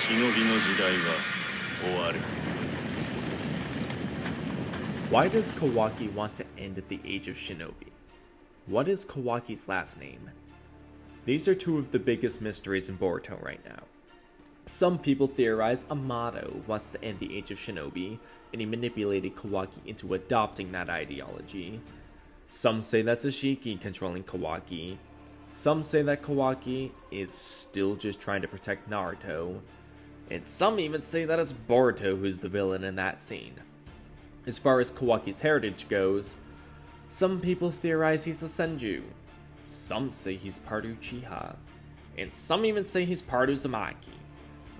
Shinobiの時代は終わる。 Why does Kawaki want to end the age of Shinobi? What is Kawaki's last name? These are two of the biggest mysteries in Boruto right now. Some people theorize Amado wants to end the age of Shinobi, and he manipulated Kawaki into adopting that ideology. Some say that's Ashiki controlling Kawaki. Some say that Kawaki is still just trying to protect Naruto. And some even say that it's Boruto who's the villain in that scene. As far as Kawaki's heritage goes, some people theorize he's a Senju. Some say he's part Uchiha. And some even say he's part Uzumaki.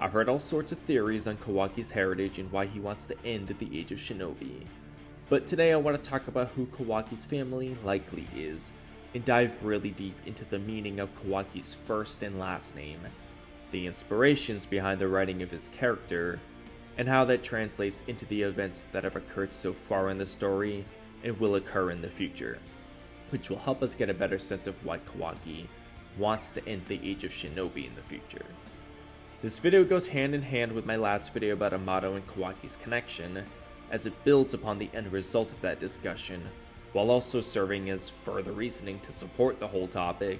I've heard all sorts of theories on Kawaki's heritage and why he wants to end the age of Shinobi. But today I want to talk about who Kawaki's family likely is, and dive really deep into the meaning of Kawaki's first and last name, the inspirations behind the writing of his character, and how that translates into the events that have occurred so far in the story and will occur in the future, which will help us get a better sense of why Kawaki wants to end the age of Shinobi in the future. This video goes hand in hand with my last video about Amado and Kawaki's connection, as it builds upon the end result of that discussion, while also serving as further reasoning to support the whole topic.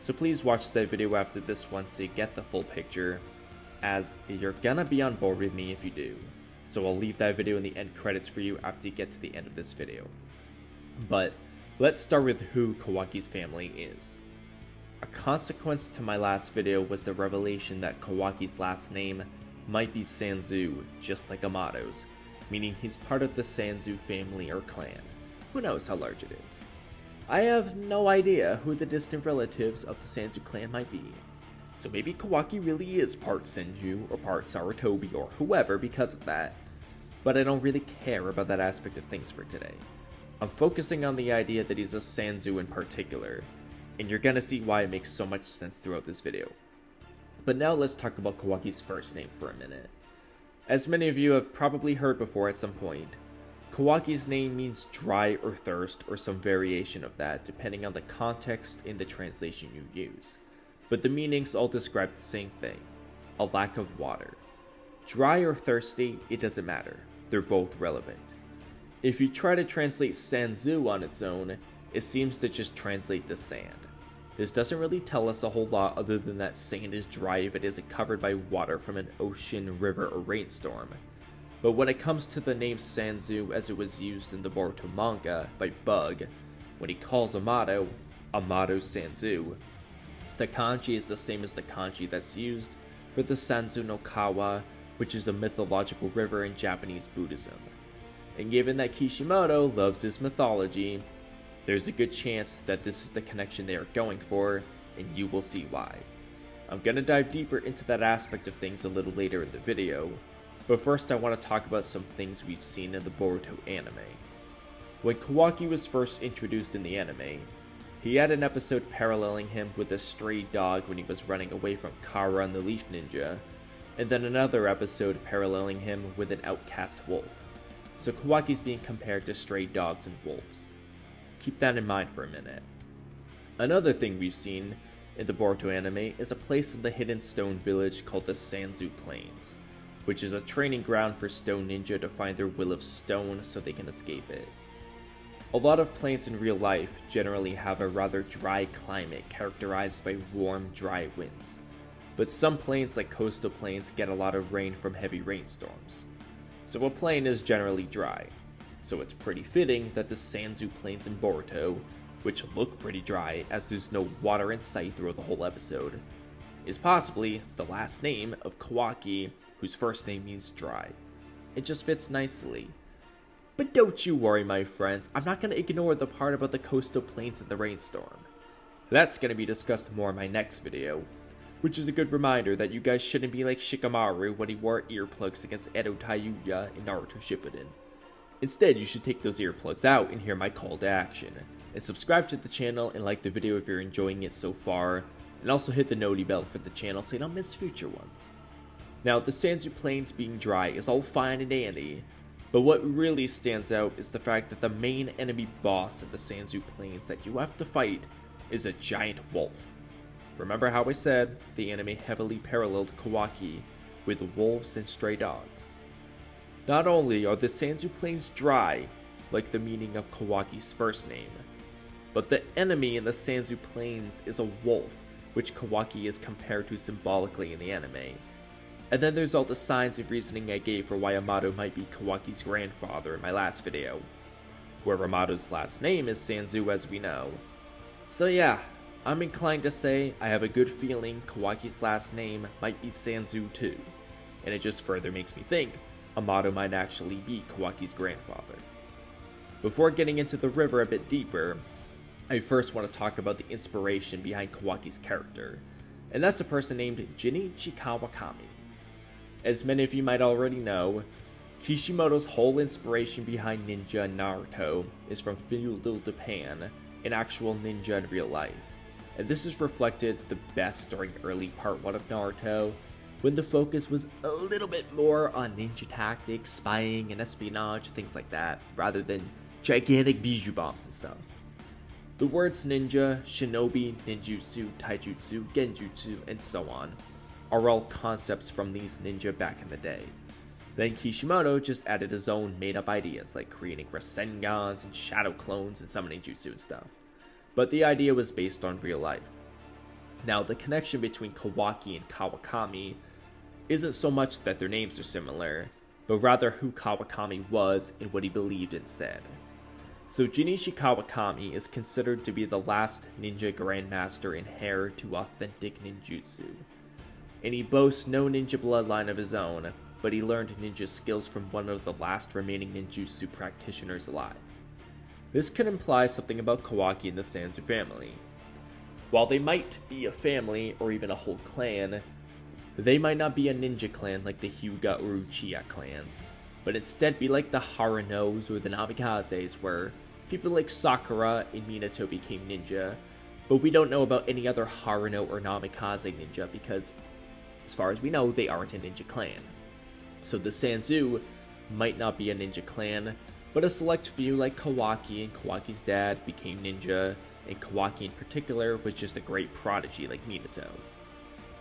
So please watch that video after this one so you get the full picture, as you're gonna be on board with me if you do. So I'll leave that video in the end credits for you after you get to the end of this video. But let's start with who Kawaki's family is. A consequence to my last video was the revelation that Kawaki's last name might be Sanzu, just like Amado's, meaning he's part of the Sanzu family or clan. Who knows how large it is? I have no idea who the distant relatives of the Sanzu clan might be. So maybe Kawaki really is part Senju or part Sarutobi or whoever because of that. But I don't really care about that aspect of things for today. I'm focusing on the idea that he's a Sanzu in particular, and you're gonna see why it makes so much sense throughout this video. But now let's talk about Kawaki's first name for a minute. As many of you have probably heard before at some point, Kawaki's name means dry or thirst or some variation of that depending on the context in the translation you use. But the meanings all describe the same thing, a lack of water. Dry or thirsty, it doesn't matter, they're both relevant. If you try to translate Sanzu on its own, it seems to just translate the sand. This doesn't really tell us a whole lot other than that sand is dry if it isn't covered by water from an ocean, river, or rainstorm. But when it comes to the name Sanzu as it was used in the Boruto manga by Bug, when he calls Amado, Amado Sanzu, the kanji is the same as the kanji that's used for the Sanzu no Kawa, which is a mythological river in Japanese Buddhism. And given that Kishimoto loves his mythology, there's a good chance that this is the connection they are going for, and you will see why. I'm gonna dive deeper into that aspect of things a little later in the video, but first I want to talk about some things we've seen in the Boruto anime. When Kawaki was first introduced in the anime, he had an episode paralleling him with a stray dog when he was running away from Kara and the Leaf Ninja, and then another episode paralleling him with an outcast wolf. So Kawaki's being compared to stray dogs and wolves. Keep that in mind for a minute. Another thing we've seen in the Boruto anime is a place in the hidden stone village called the Sanzu Plains, which is a training ground for stone ninja to find their will of stone so they can escape it. A lot of plains in real life generally have a rather dry climate characterized by warm, dry winds, but some plains like coastal plains get a lot of rain from heavy rainstorms. So a plain is generally dry, so it's pretty fitting that the Sanzu Plains in Boruto, which look pretty dry as there's no water in sight throughout the whole episode, is possibly the last name of Kawaki, whose first name means dry. It just fits nicely. But don't you worry, my friends, I'm not going to ignore the part about the coastal plains and the rainstorm. That's going to be discussed more in my next video, which is a good reminder that you guys shouldn't be like Shikamaru when he wore earplugs against Edo Taiyuya in Naruto Shippuden. Instead, you should take those earplugs out and hear my call to action, and subscribe to the channel and like the video if you're enjoying it so far, and also hit the noti bell for the channel so you don't miss future ones. Now, the Sanzu Plains being dry is all fine and dandy, but what really stands out is the fact that the main enemy boss of the Sanzu Plains that you have to fight is a giant wolf. Remember how I said the anime heavily paralleled Kawaki with wolves and stray dogs. Not only are the Sanzu Plains dry, like the meaning of Kawaki's first name, but the enemy in the Sanzu Plains is a wolf, which Kawaki is compared to symbolically in the anime. And then there's all the signs and reasoning I gave for why Amado might be Kawaki's grandfather in my last video, where Amado's last name is Sanzu as we know. So yeah, I'm inclined to say I have a good feeling Kawaki's last name might be Sanzu too, and it just further makes me think Amado might actually be Kawaki's grandfather. Before getting into the river a bit deeper, I first want to talk about the inspiration behind Kawaki's character, and that's a person named Jinichi Kawakami. As many of you might already know, Kishimoto's whole inspiration behind ninja and Naruto is from feudal Japan, an actual ninja in real life, and this is reflected the best during early part 1 of Naruto, when the focus was a little bit more on ninja tactics, spying, and espionage, things like that, rather than gigantic bijou bombs and stuff. The words ninja, shinobi, ninjutsu, taijutsu, genjutsu, and so on are all concepts from these ninja back in the day. Then Kishimoto just added his own made-up ideas, like creating Rasengans and shadow clones and summoning jutsu and stuff. But the idea was based on real life. Now, the connection between Kawaki and Kawakami isn't so much that their names are similar, but rather who Kawakami was and what he believed and said. So Jinichi Kawakami is considered to be the last ninja grandmaster and heir to authentic ninjutsu. And he boasts no ninja bloodline of his own, but he learned ninja skills from one of the last remaining ninjutsu practitioners alive. This could imply something about Kawaki and the Sanzu family. While they might be a family or even a whole clan, they might not be a ninja clan like the Hyuga or Uchiha clans, but instead be like the Haranos or the Namikazes, where people like Sakura and Minato became ninja, but we don't know about any other Harano or Namikaze ninja because, as far as we know, they aren't a ninja clan. So the Sanzu might not be a ninja clan, but a select few like Kawaki and Kawaki's dad became ninja, and Kawaki in particular was just a great prodigy like Minato.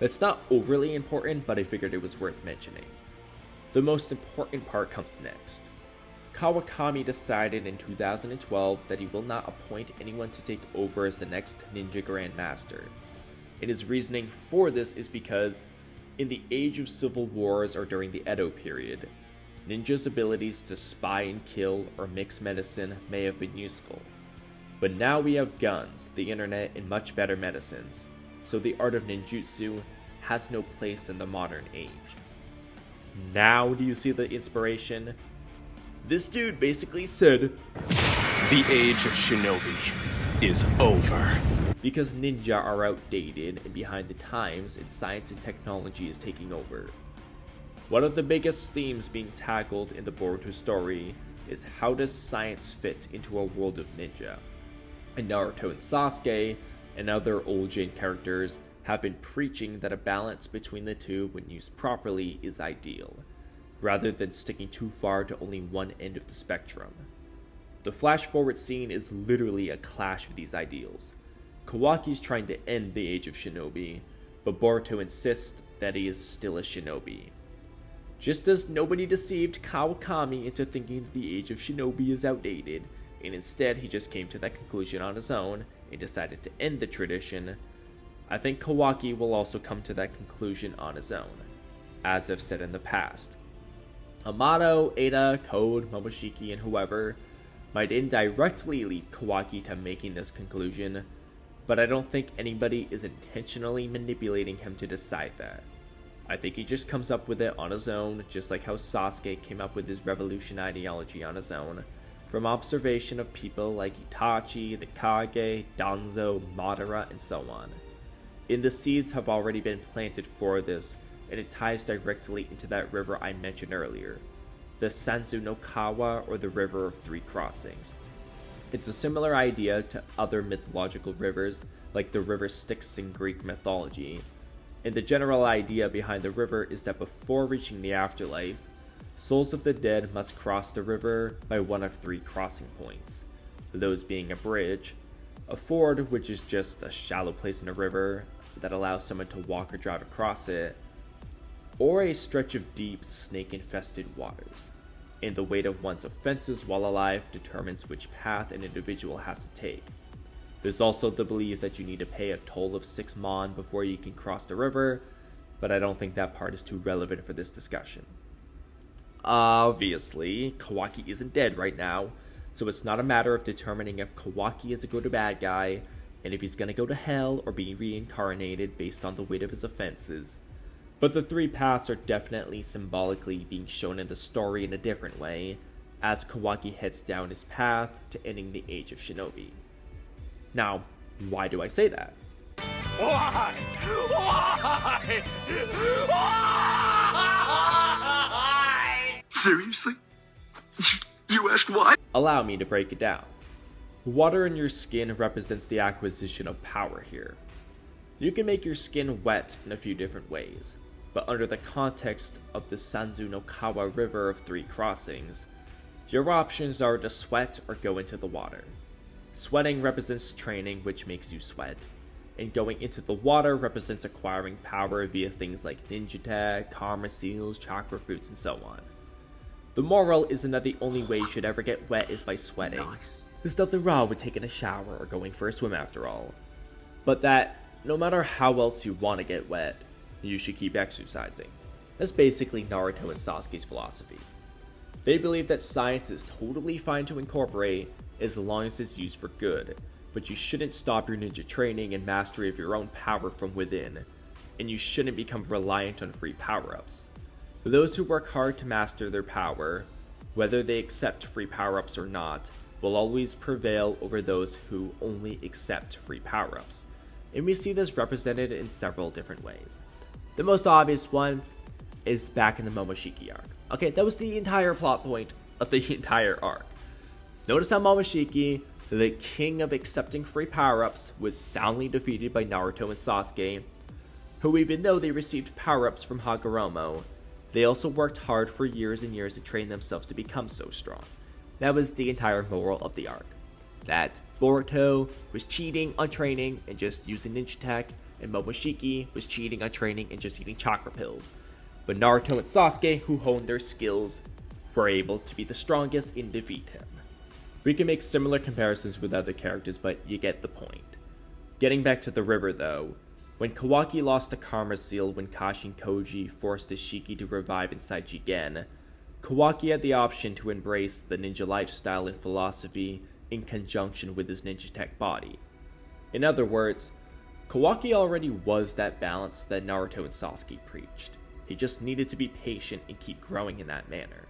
That's not overly important, but I figured it was worth mentioning. The most important part comes next. Kawakami decided in 2012 that he will not appoint anyone to take over as the next ninja grandmaster. And his reasoning for this is because in the age of civil wars or during the Edo period, ninjas' abilities to spy and kill or mix medicine may have been useful. But now we have guns, the internet, and much better medicines, so the art of ninjutsu has no place in the modern age. Now do you see the inspiration? This dude basically said, "The age of Shinobi is over." Because ninja are outdated and behind the times, and science and technology is taking over. One of the biggest themes being tackled in the Boruto story is how does science fit into a world of ninja? And Naruto and Sasuke and other old Jin characters have been preaching that a balance between the two when used properly is ideal, rather than sticking too far to only one end of the spectrum. The flash forward scene is literally a clash of these ideals. Kawaki's trying to end the age of shinobi, but Boruto insists that he is still a shinobi. Just as nobody deceived Kawakami into thinking that the age of shinobi is outdated, and instead he just came to that conclusion on his own and decided to end the tradition, I think Kawaki will also come to that conclusion on his own, as I've said in the past. Amado, Eida, Code, Momoshiki, and whoever might indirectly lead Kawaki to making this conclusion, but I don't think anybody is intentionally manipulating him to decide that. I think he just comes up with it on his own, just like how Sasuke came up with his revolution ideology on his own, from observation of people like Itachi, the Kage, Danzo, Madara, and so on. And the seeds have already been planted for this, and it ties directly into that river I mentioned earlier, the Sanzu no Kawa, or the River of Three Crossings. It's a similar idea to other mythological rivers, like the river Styx in Greek mythology, and the general idea behind the river is that before reaching the afterlife, souls of the dead must cross the river by one of three crossing points, those being a bridge, a ford, which is just a shallow place in a river that allows someone to walk or drive across it, or a stretch of deep, snake-infested waters, and the weight of one's offenses while alive determines which path an individual has to take. There's also the belief that you need to pay a toll of 6 mon before you can cross the river, but I don't think that part is too relevant for this discussion. Obviously, Kawaki isn't dead right now, so it's not a matter of determining if Kawaki is a good or bad guy, and if he's gonna go to hell or be reincarnated based on the weight of his offenses. But the 3 paths are definitely symbolically being shown in the story in a different way, as Kawaki heads down his path to ending the Age of Shinobi. Now, why do I say that? Why? Why? Why? Seriously? You asked why? Allow me to break it down. Water in your skin represents the acquisition of power here. You can make your skin wet in a few different ways, but under the context of the Sanzu-no-Kawa River of 3 crossings, your options are to sweat or go into the water. Sweating represents training, which makes you sweat, and going into the water represents acquiring power via things like ninja tag, karma seals, chakra fruits, and so on. The moral isn't that the only way you should ever get wet is by sweating. There's nothing wrong with taking a shower or going for a swim after all. But that, no matter how else you want to get wet, you should keep exercising. That's basically Naruto and Sasuke's philosophy. They believe that science is totally fine to incorporate as long as it's used for good, but you shouldn't stop your ninja training and mastery of your own power from within, and you shouldn't become reliant on free power-ups. For those who work hard to master their power, whether they accept free power-ups or not, will always prevail over those who only accept free power-ups. And we see this represented in several different ways. The most obvious one is back in the Momoshiki arc. Okay, that was the entire plot point of the entire arc. Notice how Momoshiki, the king of accepting free power-ups, was soundly defeated by Naruto and Sasuke, who, even though they received power-ups from Hagoromo, they also worked hard for years and years to train themselves to become so strong. That was the entire moral of the arc. That Boruto was cheating on training and just using ninja tech, and Momoshiki was cheating on training and just eating chakra pills. But Naruto and Sasuke, who honed their skills, were able to be the strongest and defeat him. We can make similar comparisons with other characters, but you get the point. Getting back to the river though, when Kawaki lost the Karma Seal when Kashin Koji forced Ishiki to revive inside Jigen, Kawaki had the option to embrace the ninja lifestyle and philosophy in conjunction with his ninja tech body. In other words, Kawaki already was that balance that Naruto and Sasuke preached. He just needed to be patient and keep growing in that manner.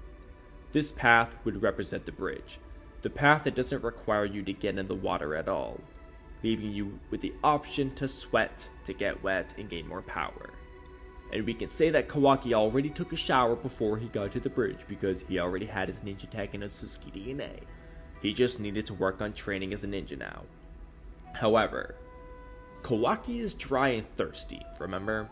This path would represent the bridge, the path that doesn't require you to get in the water at all, leaving you with the option to sweat to get wet and gain more power. And we can say that Kawaki already took a shower before he got to the bridge because he already had his ninja tech and Otsutsuki DNA. He just needed to work on training as a ninja now. However, Kawaki is dry and thirsty, remember?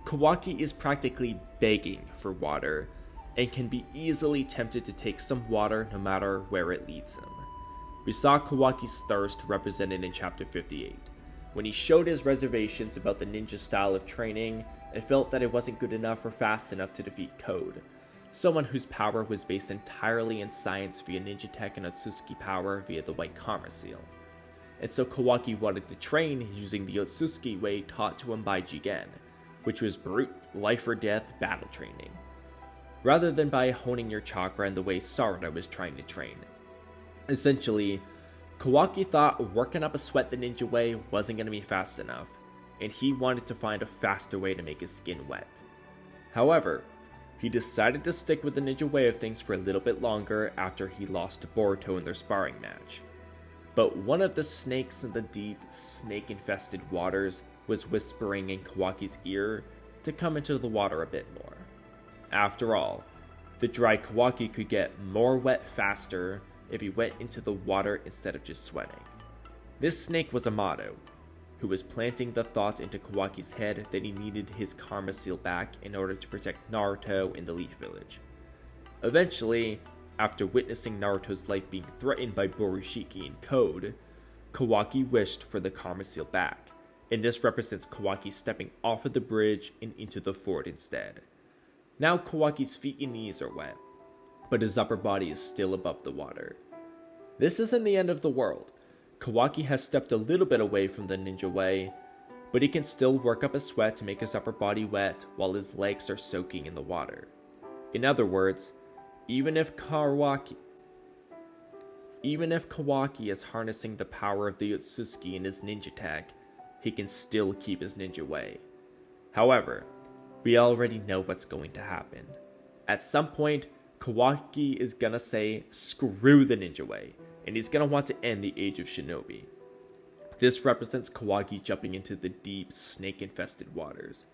Kawaki is practically begging for water and can be easily tempted to take some water no matter where it leads him. We saw Kawaki's thirst represented in chapter 58, when he showed his reservations about the ninja style of training and felt that it wasn't good enough or fast enough to defeat Code, someone whose power was based entirely in science via ninja tech and Otsutsuki power via the White Karma Seal. And so Kawaki wanted to train using the Otsutsuki way taught to him by Jigen, which was brute, life or death battle training, rather than by honing your chakra in the way Sarada was trying to train. Essentially, Kawaki thought working up a sweat the ninja way wasn't going to be fast enough, and he wanted to find a faster way to make his skin wet. However, he decided to stick with the ninja way of things for a little bit longer after he lost to Boruto in their sparring match. But one of the snakes in the deep, snake-infested waters was whispering in Kawaki's ear to come into the water a bit more. After all, the dry Kawaki could get more wet faster if he went into the water instead of just sweating. This snake was Amado, who was planting the thought into Kawaki's head that he needed his Karma Seal back in order to protect Naruto in the Leaf Village. Eventually, after witnessing Naruto's life being threatened by Borushiki and Code, Kawaki wished for the Karma Seal back, and this represents Kawaki stepping off of the bridge and into the fort instead. Now Kawaki's feet and knees are wet, but his upper body is still above the water. This isn't the end of the world. Kawaki has stepped a little bit away from the ninja way, but he can still work up a sweat to make his upper body wet while his legs are soaking in the water. In other words, even if Kawaki is harnessing the power of the Otsutsuki in his ninja tech, he can still keep his ninja way. However, we already know what's going to happen. At some point, Kawaki is gonna say, screw the ninja way, and he's gonna want to end the Age of Shinobi. This represents Kawaki jumping into the deep, snake-infested waters.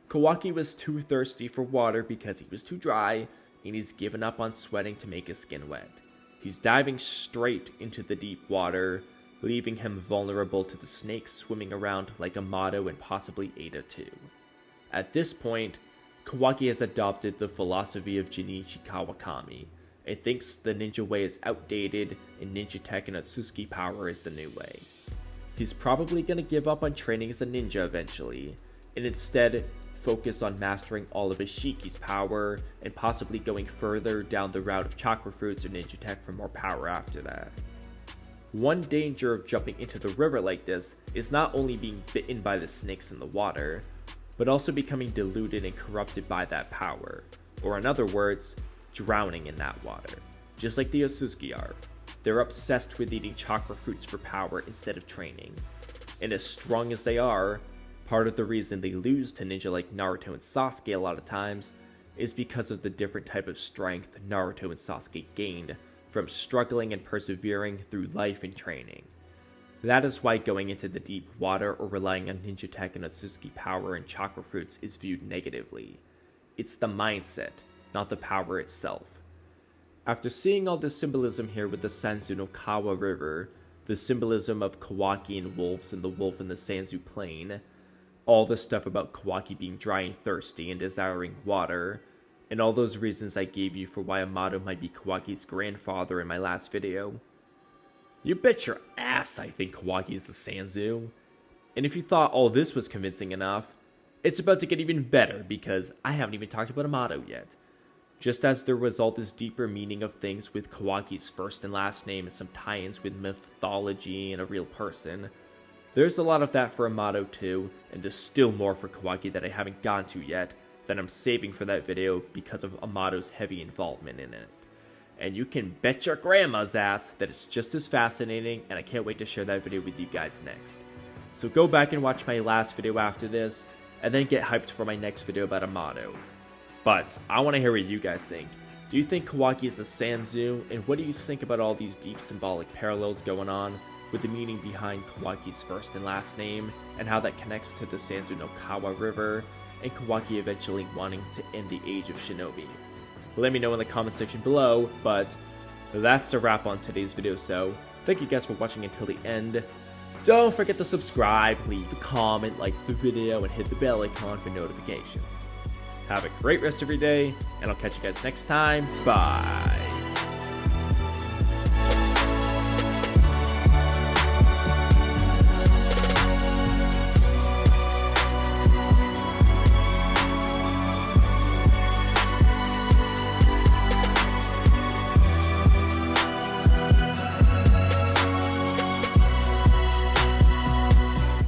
Kawaki was too thirsty for water because he was too dry, and he's given up on sweating to make his skin wet. He's diving straight into the deep water, leaving him vulnerable to the snakes swimming around like Amado and possibly Eida too. At this point, Kawaki has adopted the philosophy of Jinichi Kawakami, and thinks the ninja way is outdated and ninja tech and Otsutsuki power is the new way. He's probably gonna give up on training as a ninja eventually, and instead focus on mastering all of his Shiki's power, and possibly going further down the route of chakra fruits or ninja tech for more power after that. One danger of jumping into the river like this is not only being bitten by the snakes in the water, but also becoming diluted and corrupted by that power, or in other words, drowning in that water, just like the Otsutsuki are. They're obsessed with eating chakra fruits for power instead of training, and as strong as they are, part of the reason they lose to ninja like Naruto and Sasuke a lot of times is because of the different type of strength Naruto and Sasuke gained from struggling and persevering through life and training. That is why going into the deep water or relying on ninja tech and Otsutsuki power and chakra fruits is viewed negatively. It's the mindset, not the power itself. After seeing all this symbolism here with the Sanzu no Kawa River, the symbolism of Kawaki and wolves and the wolf in the Sanzu Plain, all the stuff about Kawaki being dry and thirsty and desiring water, and all those reasons I gave you for why Amado might be Kawaki's grandfather in my last video, you bet your ass I think Kawaki is the Sanzu. And if you thought all this was convincing enough, it's about to get even better because I haven't even talked about Amado yet. Just as there was all this deeper meaning of things with Kawaki's first and last name and some tie-ins with mythology and a real person, there's a lot of that for Amado too, and there's still more for Kawaki that I haven't gotten to yet that I'm saving for that video because of Amado's heavy involvement in it. And you can bet your grandma's ass that it's just as fascinating, and I can't wait to share that video with you guys next. So go back and watch my last video after this, and then get hyped for my next video about Amado. But I want to hear what you guys think. Do you think Kawaki is a Sanzu, and what do you think about all these deep symbolic parallels going on with the meaning behind Kawaki's first and last name, and how that connects to the Sanzu no Kawa River, and Kawaki eventually wanting to end the Age of Shinobi? Let me know in the comment section below, but that's a wrap on today's video, so thank you guys for watching until the end. Don't forget to subscribe, leave a comment, like the video, and hit the bell icon for notifications. Have a great rest of your day, and I'll catch you guys next time. Bye!